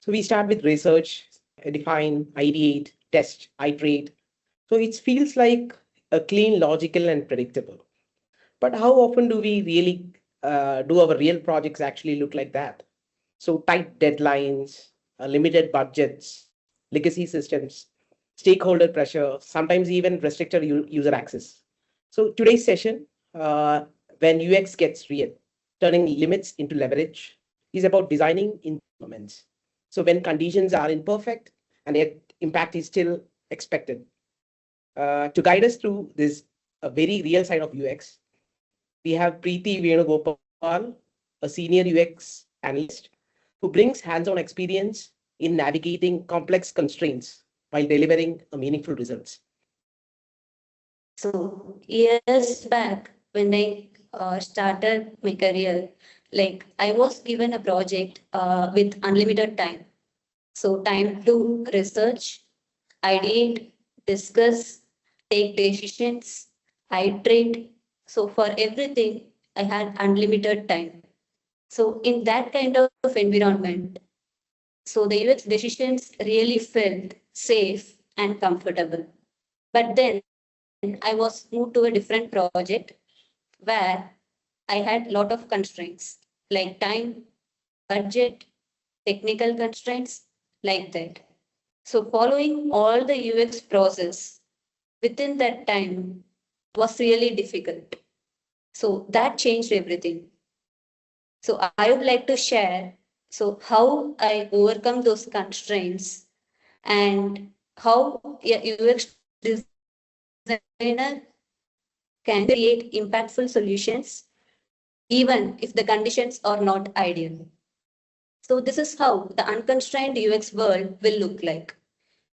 So we start with research, define, ideate, test, iterate. So it feels like a clean, logical, and predictable. But how often do we really do our real projects actually look like that? So tight deadlines, limited budgets, legacy systems, stakeholder pressure, sometimes even restricted user access. So today's session, when UX gets real, turning limits into leverage, is about designing in moments. So when conditions are imperfect and yet impact is still expected. To guide us through this a very real side of UX, we have Preeti Venugopal, a senior UX analyst who brings hands-on experience in navigating complex constraints while delivering a meaningful results. So years back, when I started my career, like I was given a project with unlimited time. So time to research, ideate, discuss, take decisions, iterate. So for everything, I had unlimited time. So in that kind of environment, so the UX decisions really felt safe and comfortable. But then I was moved to a different project where I had lot of constraints like time, budget, technical constraints, like that. So following all the UX process within that time was really difficult. So that changed everything. So I would like to share so how I overcome those constraints and how a UX designer can create impactful solutions even if the conditions are not ideal. So this is how the unconstrained UX world will look like.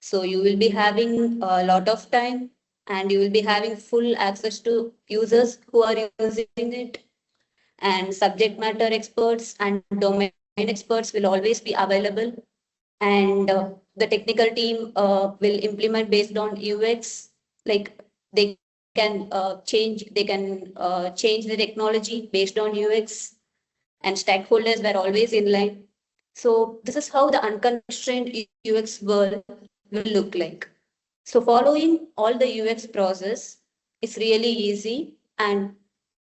So you will be having a lot of time and you will be having full access to users who are using it, and subject matter experts and domain experts will always be available, and the technical team will implement based on UX. Like they can change the technology based on UX, and stakeholders were always in line. So this is how the unconstrained UX world will look like. So following all the UX process is really easy and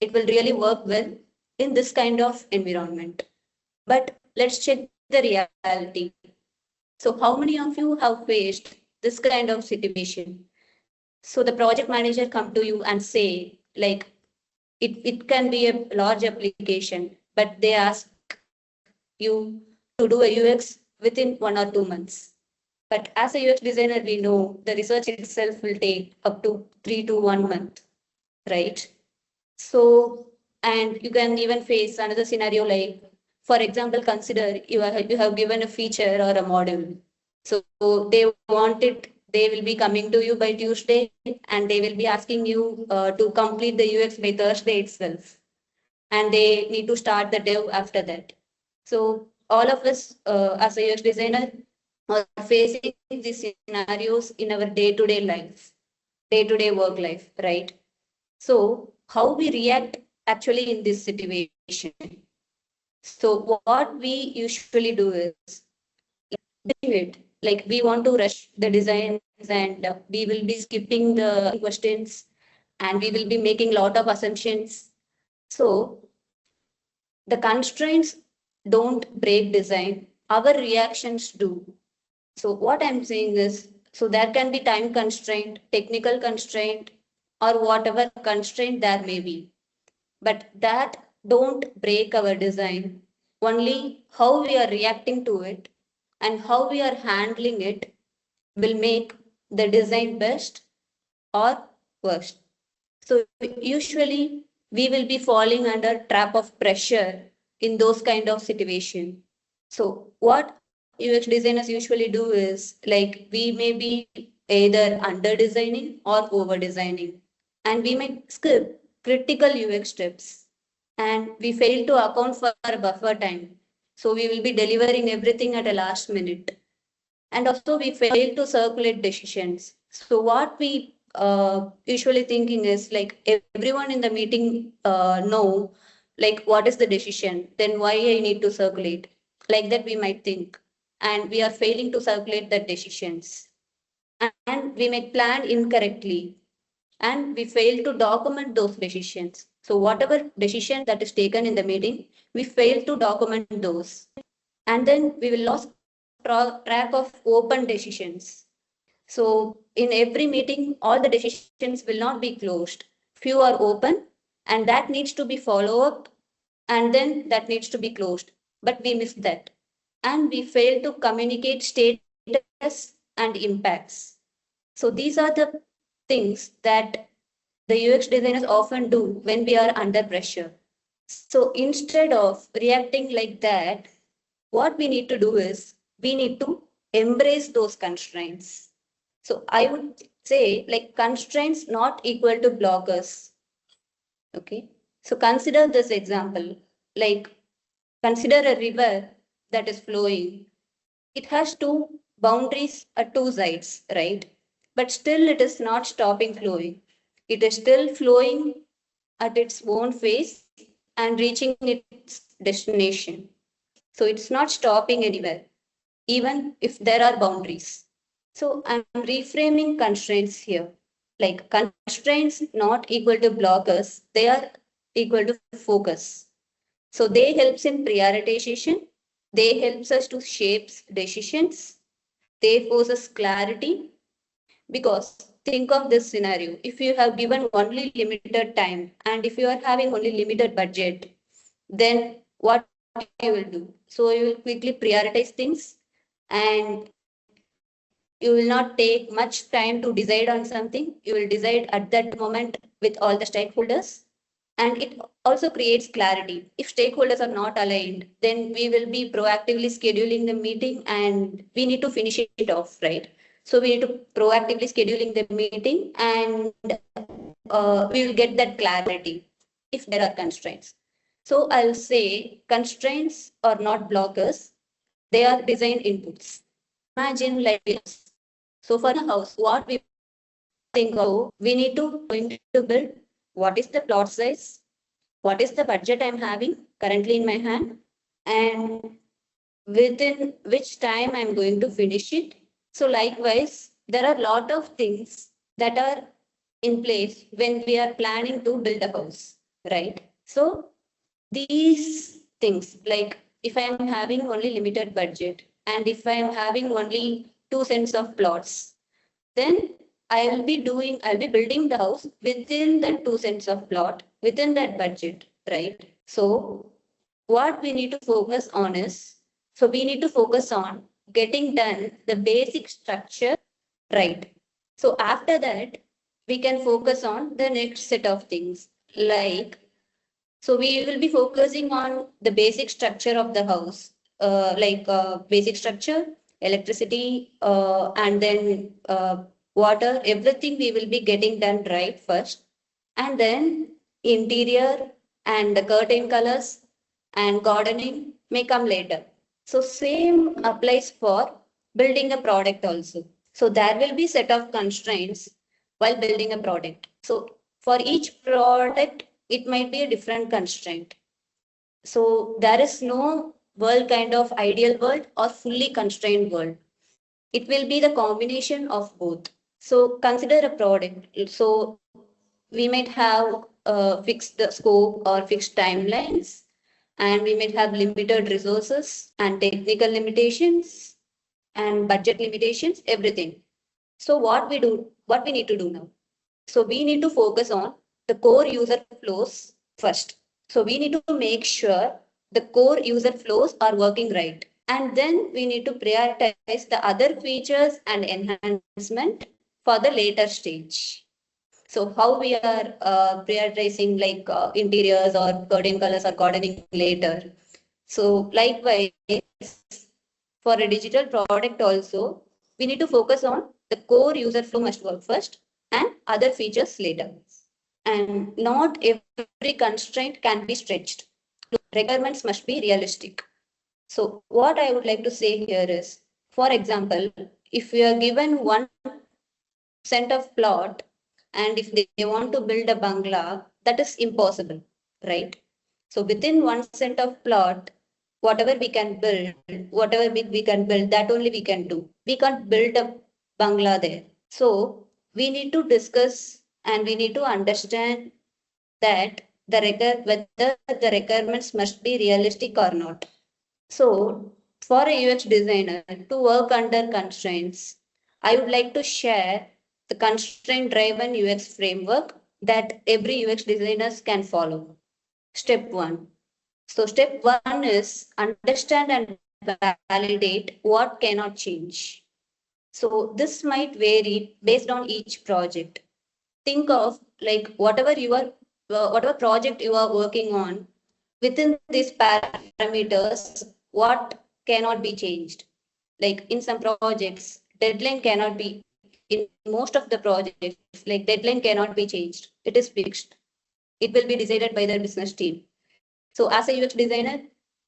it will really work well in this kind of environment. But let's check the reality. So how many of you have faced this kind of situation? So the project manager come to you and say like it can be a large application, but they ask you to do a UX within 1 or 2 months. But as a UX designer, we know the research itself will take up to 3 to 1 month, right? So, and you can even face another scenario like, for example, consider you have given a feature or a module. So they want it, they will be coming to you by Tuesday and they will be asking you to complete the UX by Thursday itself. And they need to start the dev after that. So all of us as a UX designer are facing these scenarios in our day-to-day life, day-to-day work life, right? So how we react actually in this situation. So what we usually do is it like we want to rush the designs and we will be skipping the questions and we will be making a lot of assumptions. So the constraints don't break design, our reactions do. So what I'm saying is, so there can be time constraint, technical constraint, or whatever constraint there may be. But that don't break our design. Only how we are reacting to it and how we are handling it will make the design best or worst. So usually we will be falling under trap of pressure in those kind of situation. So what UX designers usually do is like we may be either under designing or over designing, and we might skip critical UX steps and we fail to account for buffer time. So we will be delivering everything at a last minute. And also we fail to circulate decisions. So what we usually thinking is like everyone in the meeting know like what is the decision, then why I need to circulate, like that we might think. and we are failing to circulate the decisions. And we may plan incorrectly and we fail to document those decisions. So whatever decision that is taken in the meeting, we fail to document those. And then we will lose track of open decisions. So in every meeting, all the decisions will not be closed. Few are open and that needs to be follow up and then that needs to be closed. But we miss that. And we fail to communicate status and impacts. So these are the things that the UX designers often do when we are under pressure. So instead of reacting like that, what we need to do is we need to embrace those constraints. So I would say like constraints not equal to blockers. Okay. So consider this example, like consider a river that is flowing. It has two boundaries at two sides, right? But still it is not stopping flowing. It is still flowing at its own pace and reaching its destination. So it's not stopping anywhere, even if there are boundaries. So I'm reframing constraints here. Like constraints not equal to blockers, they are equal to focus. So they helps in prioritization. They helps us to shape decisions. They forces clarity because think of this scenario. If you have given only limited time and if you are having only limited budget, then what you will do? So you will quickly prioritize things and you will not take much time to decide on something. You will decide at that moment with all the stakeholders. And it also creates clarity. If stakeholders are not aligned, then we will be proactively scheduling the meeting and we need to finish it off, right? So we need to proactively scheduling the meeting and we will get that clarity if there are constraints. So I'll say constraints are not blockers, they are design inputs. Imagine like this. So for a house, what we think of, we need to going to build what is the plot size, what is the budget I'm having currently in my hand, and within which time I'm going to finish it. So likewise, there are a lot of things that are in place when we are planning to build a house, right? So these things, like if I am having only limited budget and if I am having only 2 cents of plots, then I'll be building the house within the 2 cents of plot, within that budget, right? So what we need to focus on is, so we need to focus on getting done the basic structure right. So after that, we can focus on the next set of things like, so we will be focusing on the basic structure of the house, basic structure, electricity, and then water, everything we will be getting done right first. And then interior and the curtain colors and gardening may come later. So same applies for building a product also. So there will be set of constraints while building a product. So for each product, it might be a different constraint. So there is no world kind of ideal world or fully constrained world. It will be the combination of both. So consider a product. So we might have fixed the scope or fixed timelines, and we might have limited resources and technical limitations and budget limitations, everything. So what we need to do now? So we need to focus on the core user flows first. So we need to make sure the core user flows are working right. And then we need to prioritize the other features and enhancement for the later stage. So how we are prioritizing like interiors or curtain colors or gardening later. So likewise, for a digital product also, we need to focus on the core user flow must work first and other features later. And not every constraint can be stretched. Requirements must be realistic. So what I would like to say here is, for example, if we are given 1 cent of plot and if they want to build a bungalow, that is impossible, right? So within 1 cent of plot, whatever we can build, whatever we can build, that only we can do. We can't build a bungalow there. So we need to discuss and we need to understand that whether the requirements must be realistic or not. So for a UX designer to work under constraints, I would like to share the constraint driven UX framework that every UX designers can follow. Step one. So step one is understand and validate what cannot change. So this might vary based on each project. Think of like whatever project you are working on, within these parameters, what cannot be changed. Like in some projects, deadline cannot be, in most of the projects, like deadline cannot be changed. It is fixed. It will be decided by the business team. So as a UX designer,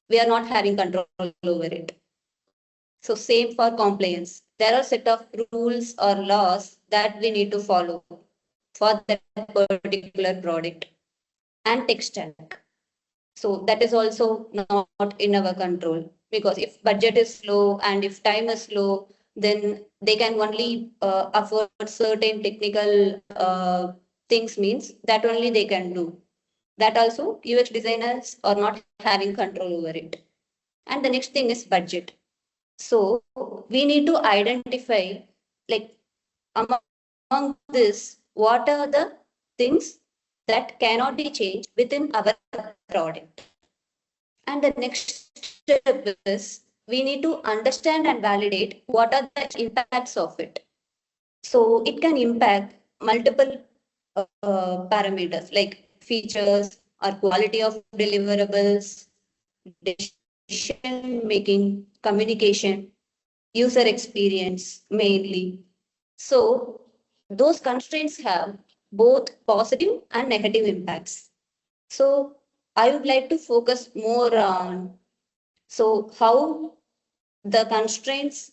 we are not having control over it. So same for compliance. There are set of rules or laws that we need to follow for that particular product and tech stack. So that is also not in our control, because if budget is low and if time is low, then they can only afford certain technical things, means that only they can do. That also UX designers are not having control over it. And the next thing is budget. So we need to identify, like, among this, what are the things that cannot be changed within our product. And the next step is we need to understand and validate what are the impacts of it. So it can impact multiple parameters like features or quality of deliverables, decision making, communication, user experience mainly. So those constraints have both positive and negative impacts. So I would like to focus more on how the constraints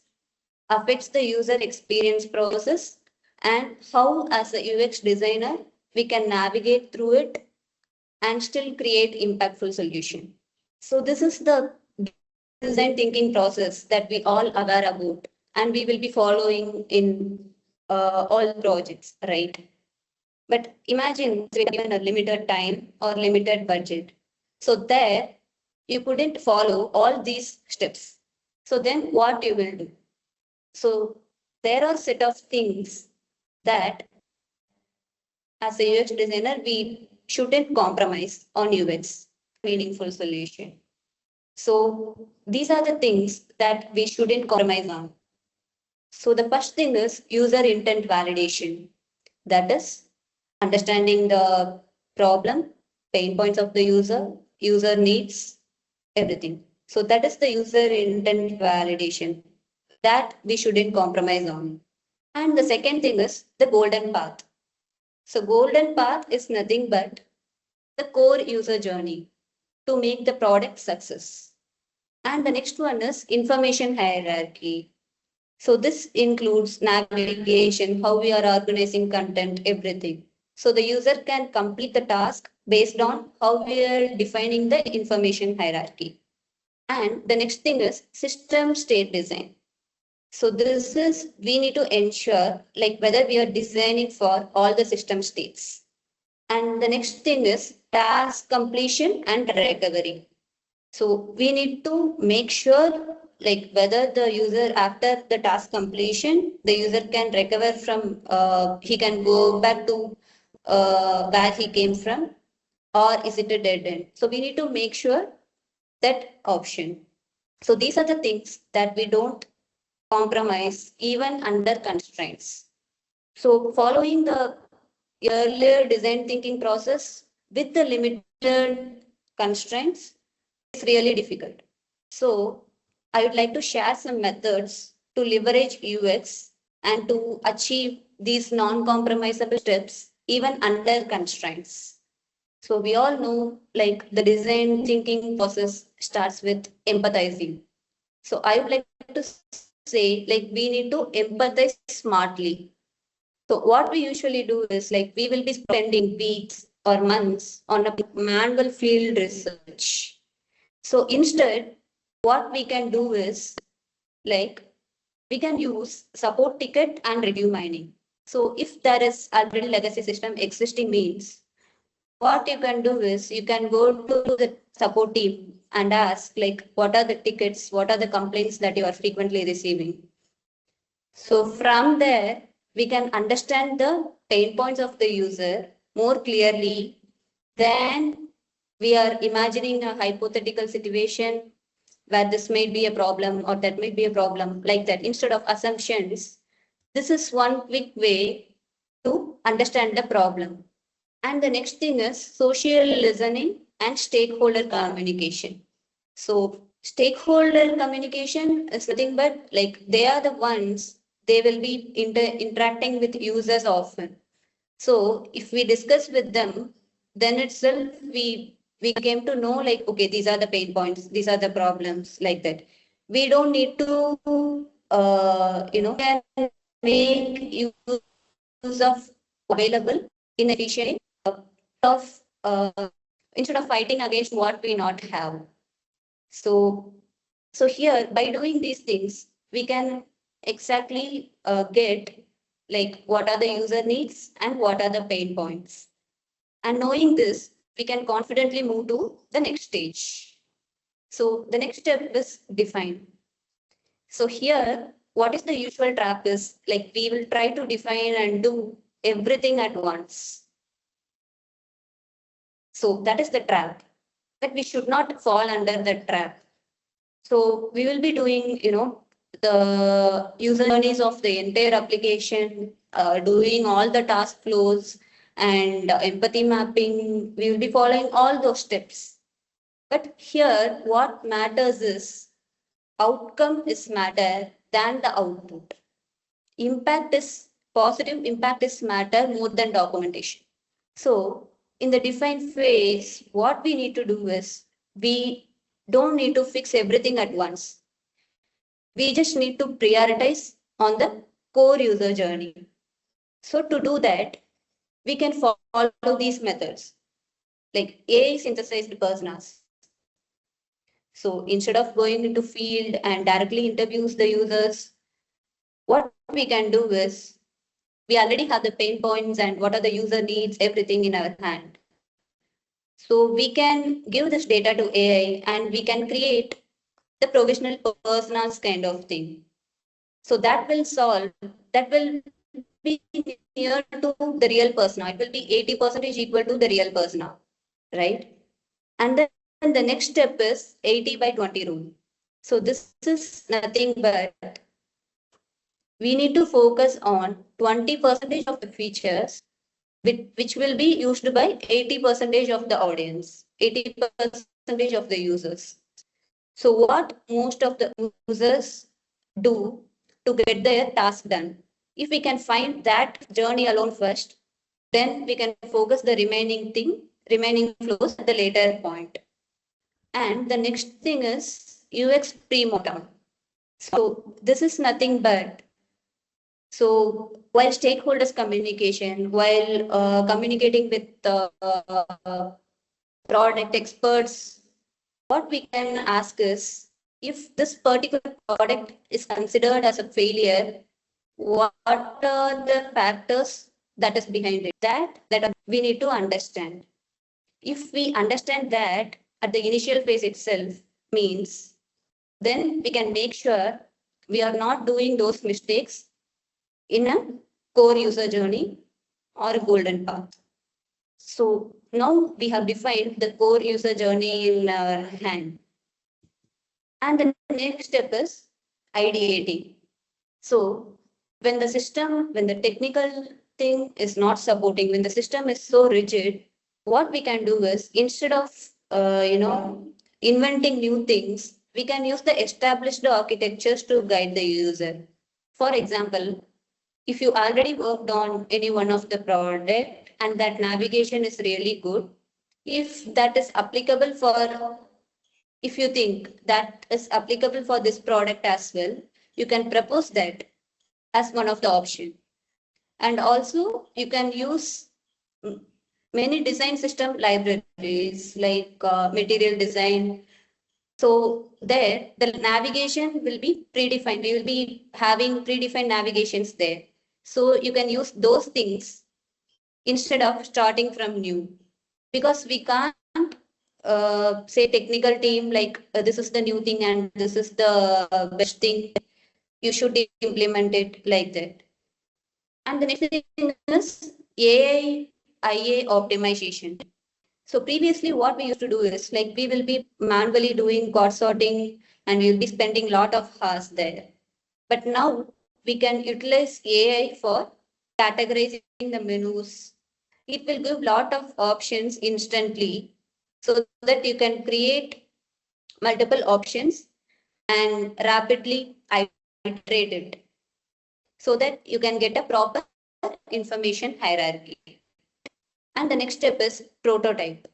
affects the user experience process and how as a UX designer we can navigate through it and still create impactful solution. So this is the design thinking process that we all aware about and we will be following in all projects, right? But imagine we are given a limited time or limited budget. So there you couldn't follow all these steps. So then what you will do? So there are set of things that as a UX designer we shouldn't compromise on UX meaningful solution. So these are the things that we shouldn't compromise on. So the first thing is user intent validation. That is understanding the problem, pain points of the user needs, everything. So that is the user intent validation that we shouldn't compromise on. And the second thing is the golden path. So golden path is nothing but the core user journey to make the product success. And the next one is information hierarchy. So this includes navigation, how we are organizing content, everything. So the user can complete the task based on how we are defining the information hierarchy. And the next thing is system state design. So this is, we need to ensure like whether we are designing for all the system states. And the next thing is task completion and recovery. So we need to make sure like whether the user after the task completion, the user can recover from, he can go back to where he came from, or is it a dead end? So we need to make sure that option. So these are the things that we don't compromise even under constraints. So following the earlier design thinking process with the limited constraints is really difficult. So I would like to share some methods to leverage UX and to achieve these non-compromisable steps even under constraints. So we all know like the design thinking process starts with empathizing. So I would like to say like we need to empathize smartly. So what we usually do is like we will be spending weeks or months on a manual field research. So instead, what we can do is like we can use support ticket and review mining. So if there is already legacy system existing means, what you can do is you can go to the support team and ask like what are the tickets, what are the complaints that you are frequently receiving. So from there, we can understand the pain points of the user more clearly than we are imagining a hypothetical situation where this may be a problem or that may be a problem like that. Instead of assumptions, this is one quick way to understand the problem. And the next thing is social listening and stakeholder communication. So stakeholder communication is nothing but like they are the ones they will be interacting with users often. So if we discuss with them, then itself we came to know like okay these are the pain points, these are the problems like that. We don't need to can make use of available in efficient of instead of fighting against what we not have. So here by doing these things we can exactly get like what are the user needs and what are the pain points. And knowing this, we can confidently move to the next stage. So the next step is define. So here, what is the usual trap is like we will try to define and do everything at once. So that is the trap. But we should not fall under the trap. So we will be doing, the user journeys of the entire application, doing all the task flows and empathy mapping. We will be following all those steps. But here, what matters is outcome is matter than the output. Impact is positive, impact is matter more than documentation. So in the define phase, what we need to do is we don't need to fix everything at once. We just need to prioritize on the core user journey. So to do that, we can follow these methods like AI synthesized personas. So instead of going into field and directly interviews the users, what we can do is we already have the pain points and what are the user needs, everything in our hand. So we can give this data to AI and we can create the professional personas kind of thing. So that will solve, that will be near to the real persona. It will be 80% equal to the real persona, right? And then the next step is 80 by 20 rule. So this is nothing but we need to focus on 20% of the features which will be used by 80% of the audience, 80% of the users. So what most of the users do to get their task done. If we can find that journey alone first, then we can focus the remaining flows at the later point. And the next thing is UX pre-mortem. So this is nothing but so while stakeholders communication, while communicating with product experts, what we can ask is if this particular product is considered as a failure, what are the factors that is behind it? That we need to understand. If we understand that at the initial phase itself means, then we can make sure we are not doing those mistakes in a core user journey or a golden path. So now we have defined the core user journey in our hand. And the next step is ideating. So when the technical thing is not supporting, when the system is so rigid, what we can do is instead of inventing new things, we can use the established architectures to guide the user. For example, if you already worked on any one of the product and that navigation is really good, if that is applicable for if you think that is applicable for this product as well, you can propose that as one of the option. And also you can use many design system libraries like material design, So there, the navigation will be predefined. We will be having predefined navigations there. So you can use those things instead of starting from new. Because we can't say technical team like this is the new thing and this is the best thing. You should implement it like that. And the next thing is AI IA optimization. So previously, what we used to do is like we will be manually doing code sorting and we will be spending a lot of hours there. But now we can utilize AI for categorizing the menus. It will give lot of options instantly so that you can create multiple options and rapidly iterate it so that you can get a proper information hierarchy. And the next step is prototype.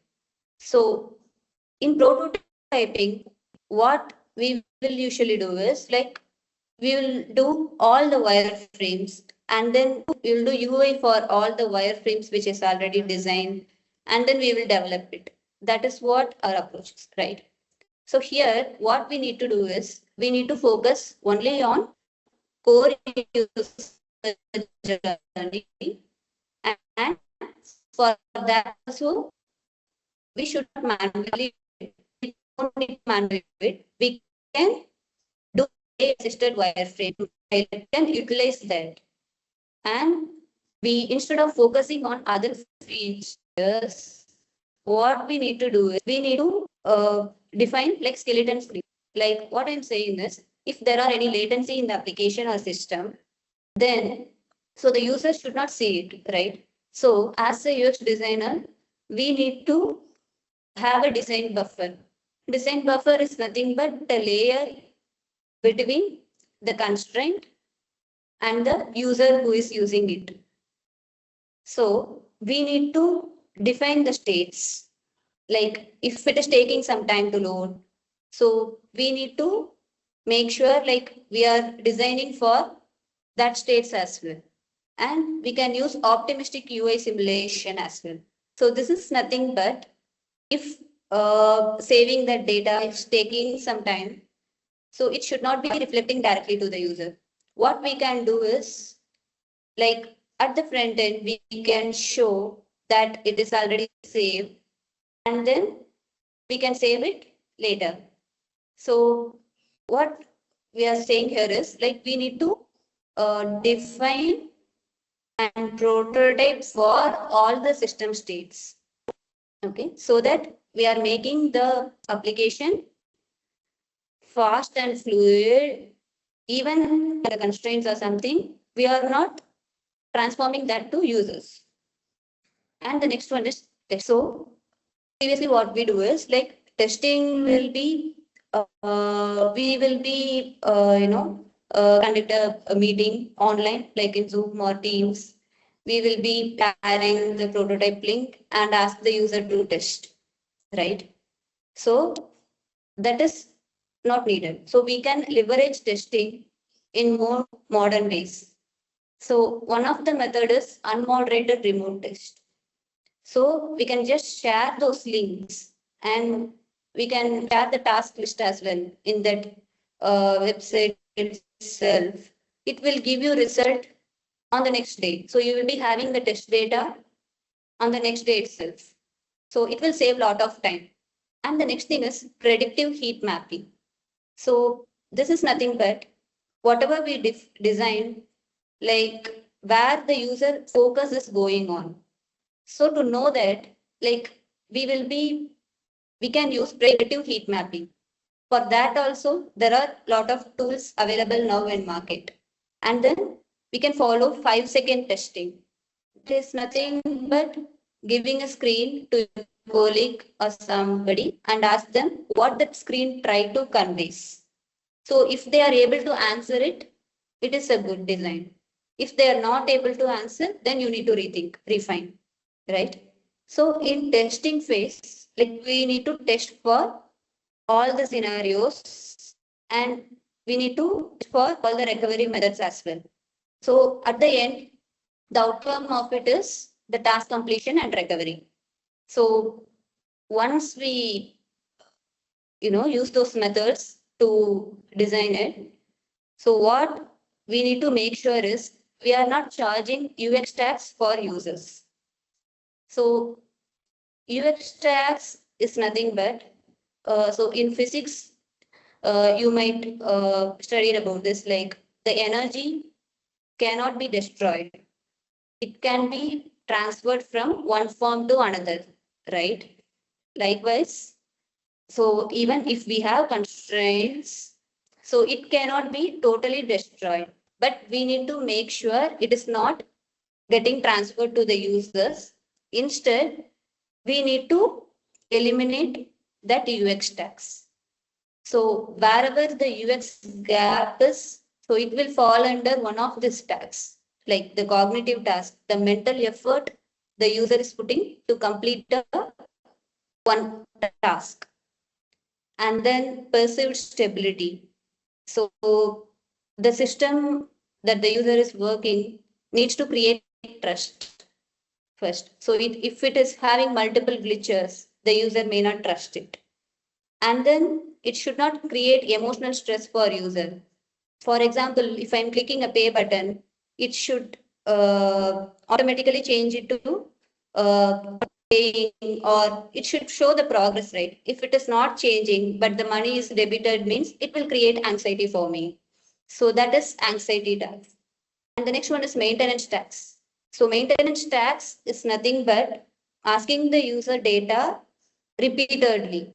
So in prototyping, what we will usually do is like we will do all the wireframes and then we will do UI for all the wireframes which is already designed and then we will develop it. That is what our approach is, right? So here, what we need to do is we need to focus only on core user journey, and for that also we should not manually we don't need to manually do it. We can do assisted wireframe. I can utilize that. And we instead of focusing on other features, what we need to do is we need to define like skeleton script. Like what I'm saying is if there are any latency in the application or system, then so the user should not see it, right? So as a UX designer, we need to have a design buffer. Design buffer is nothing but the layer between the constraint and the user who is using it. So we need to define the states. Like if it is taking some time to load, so we need to make sure like we are designing for that states as well. And we can use optimistic UI simulation as well. So this is nothing but if saving that data is taking some time, so it should not be reflecting directly to the user. What we can do is like at the front end, we can show that it is already saved and then we can save it later. So what we are saying here is like we need to define and prototype for all the system states. Okay, so that we are making the application fast and fluid, even the constraints or something, we are not transforming that to users. And the next one is test. So previously what we do is like testing will be, we will be, conduct a meeting online like in Zoom or Teams. We will be sharing the prototype link and ask the user to test, right? So that is not needed. So we can leverage testing in more modern ways. So one of the method is unmoderated remote test. So we can just share those links and we can share the task list as well in that website itself. It will give you result on the next day. So you will be having the test data on the next day itself. So it will save a lot of time. And the next thing is predictive heat mapping. So this is nothing but whatever we design, like where the user focus is going on. So to know that, like we can use predictive heat mapping. For that also, there are a lot of tools available now in market. And then we can follow 5-second testing. It is nothing but giving a screen to a colleague or somebody and ask them what that screen try to convey. So if they are able to answer it, it is a good design. If they are not able to answer, then you need to rethink, refine, right? So in testing phase, like we need to test for all the scenarios and we need to test for all the recovery methods as well. So at the end, the outcome of it is the task completion and recovery. So once we use those methods to design it. So what we need to make sure is we are not charging UX tax for users. So UX tax is nothing but, so in physics, you might study about this, like the energy cannot be destroyed. It can be transferred from one form to another, right? Likewise, so even if we have constraints, so it cannot be totally destroyed, but we need to make sure it is not getting transferred to the users. Instead, we need to eliminate that UX tax. So wherever the UX gap is, so it will fall under one of these tasks, like the cognitive task, the mental effort the user is putting to complete a one task, and then perceived stability. So the system that the user is working needs to create trust first. So if it is having multiple glitches, the user may not trust it. And then it should not create emotional stress for user. For example, if I'm clicking a pay button, it should automatically change it to paying, or it should show the progress, right? If it is not changing, but the money is debited, means it will create anxiety for me. So that is anxiety tax. And the next one is maintenance tax. So maintenance tax is nothing but asking the user data repeatedly.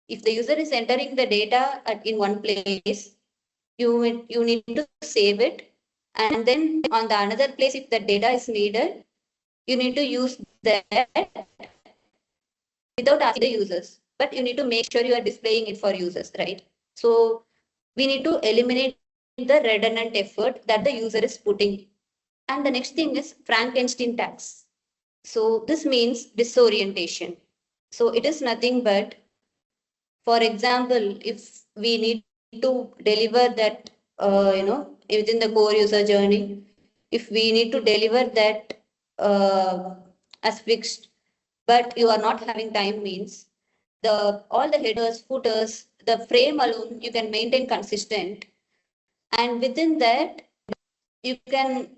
If the user is entering the data in one place, you need to save it, and then on the another place, if the data is needed, you need to use that without asking the users, but you need to make sure you are displaying it for users, right? So we need to eliminate the redundant effort that the user is putting. And the next thing is Frankenstein tax. So this means disorientation. So it is nothing but, for example, if we need to deliver that, within the core user journey, if we need to deliver that as fixed, but you are not having time, means the all the headers, footers, the frame alone you can maintain consistent, and within that you can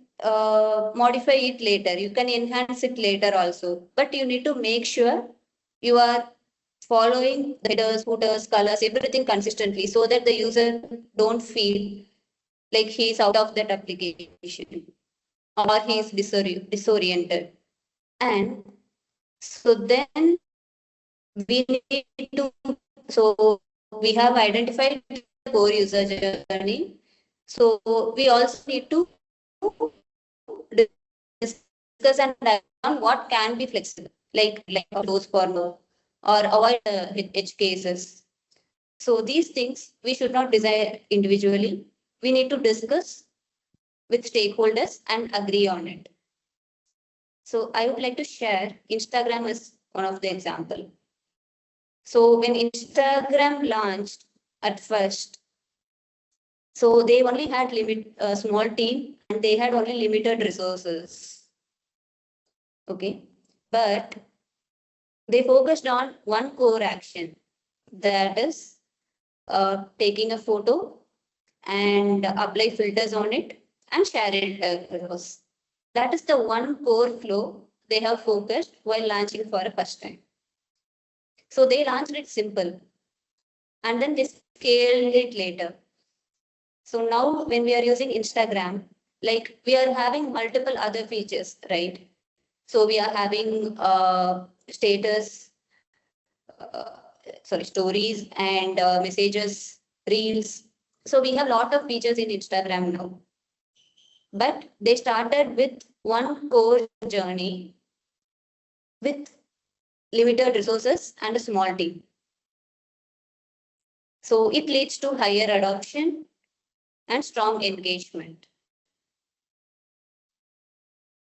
modify it later. You can enhance it later also, but you need to make sure you are following the headers, footers, colors, everything consistently, so that the user don't feel like he is out of that application or he is disoriented. And so then we need to, so we have identified the core user journey. So we also need to discuss and on what can be flexible, like those for no, or avoid edge cases. So these things we should not design individually. We need to discuss with stakeholders and agree on it. So I would like to share Instagram as one of the example. So when Instagram launched at first, so they only had a small team and they had only limited resources. Okay, but they focused on one core action, that is taking a photo and apply filters on it and share it across. That is the one core flow they have focused while launching for a first time. So they launched it simple and then they scaled it later. So now when we are using Instagram, like we are having multiple other features, right? So we are having status, uh, sorry, stories and messages, reels. So we have a lot of features in Instagram now. But they started with one core journey with limited resources and a small team. So it leads to higher adoption and strong engagement.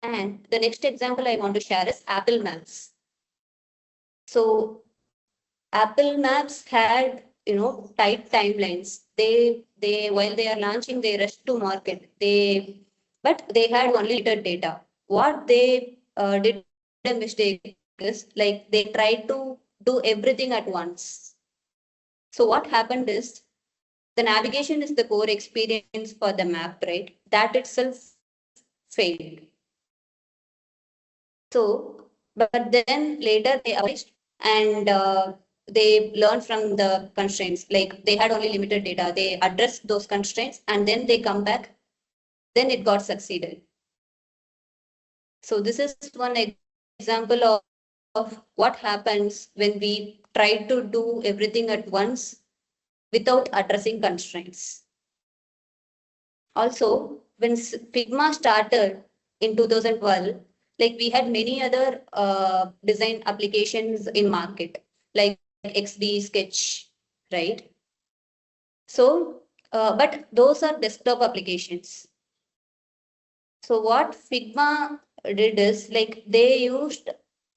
And the next example I want to share is Apple Maps. So Apple Maps had, tight timelines. They while they are launching, they rushed to market. But they had only limited data. What they did a mistake is, like, they tried to do everything at once. So what happened is the navigation is the core experience for the map, right? That itself failed. So, but then later they apologized and they learned from the constraints. Like they had only limited data. They addressed those constraints and then they come back. Then it got succeeded. So this is one example of what happens when we try to do everything at once without addressing constraints. Also, when Figma started in 2012, like we had many other design applications in market, like XD, Sketch, right? So, but those are desktop applications. So what Figma did is like they used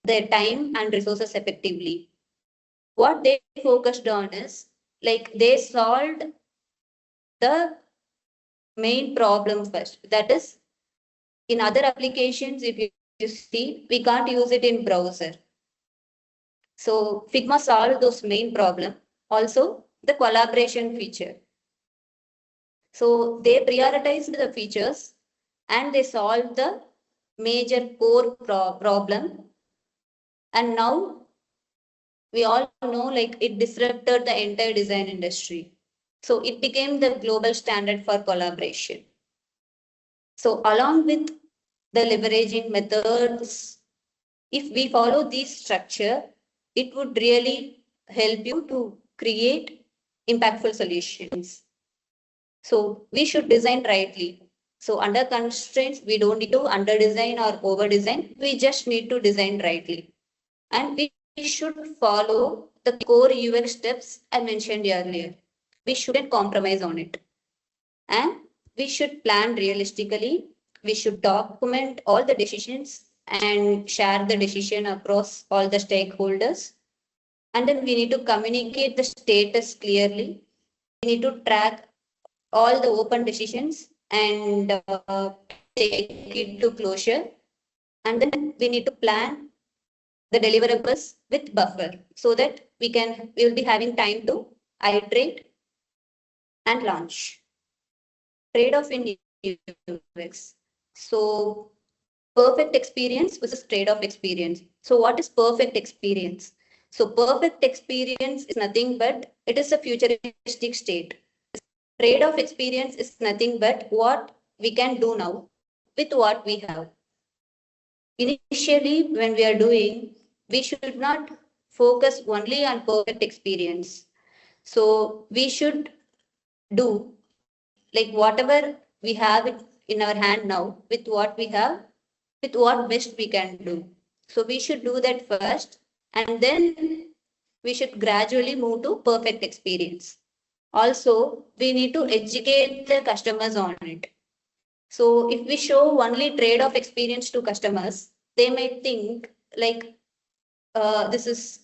their time and resources effectively. What they focused on is like they solved the main problem first. That is, in other applications, if you see, we can't use it in browser. So Figma solved those main problem. Also, the collaboration feature. So they prioritized the features and they solved the major core problem. And now we all know like it disrupted the entire design industry. So it became the global standard for collaboration. So along with the leveraging methods, if we follow this structure, it would really help you to create impactful solutions. So we should design rightly. So under constraints, we don't need to under design or over design. We just need to design rightly. And we should follow the core UX steps I mentioned earlier. We shouldn't compromise on it. And we should plan realistically. We should document all the decisions and share the decision across all the stakeholders. And then we need to communicate the status clearly. We need to track all the open decisions and take it to closure. And then we need to plan the deliverables with buffer so that we will be having time to iterate and launch. Trade-off in UX. So perfect experience versus trade-off experience. So what is perfect experience? So perfect experience is nothing but it is a futuristic state. Trade-off experience is nothing but what we can do now with what we have. Initially, when we are doing, we should not focus only on perfect experience. So we should do like whatever we have it in our hand now with what we have, with what best we can do. So we should do that first and then we should gradually move to perfect experience. Also, we need to educate the customers on it. So if we show only trade-off experience to customers, they may think like this is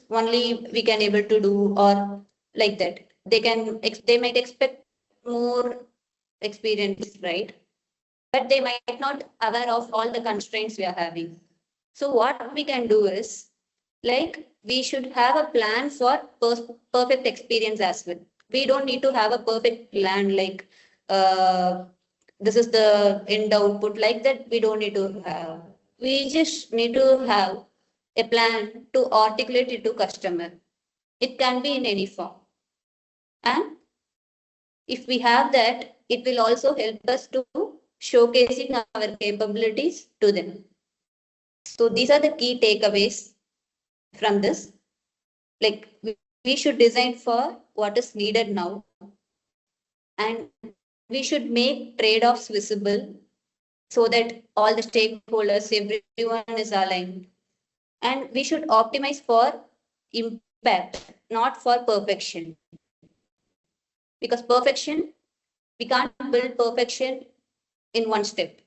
only we can able to do or like that. They might expect more experience, right? But they might not aware of all the constraints we are having. So what we can do is like we should have a plan for perfect experience as well. We don't need to have a perfect plan like uh, this is the end output like that. We don't need to have. We just need to have a plan to articulate it to customer. It can be in any form. And if we have that, it will also help us to showcasing our capabilities to them. So these are the key takeaways from this. Like we should design for what is needed now and we should make trade-offs visible so that all the stakeholders, everyone is aligned. And we should optimize for impact, not for perfection. Because perfection, we can't build perfection in one step.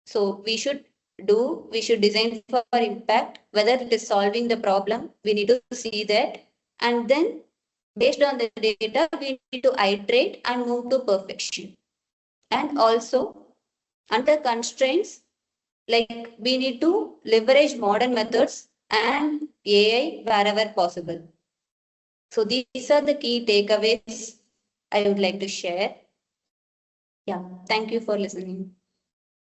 So we should design for impact, whether it is solving the problem, we need to see that. And then based on the data, we need to iterate and move to perfection. And also under constraints, like we need to leverage modern methods and AI wherever possible. So these are the key takeaways I would like to share. Yeah, thank you for listening.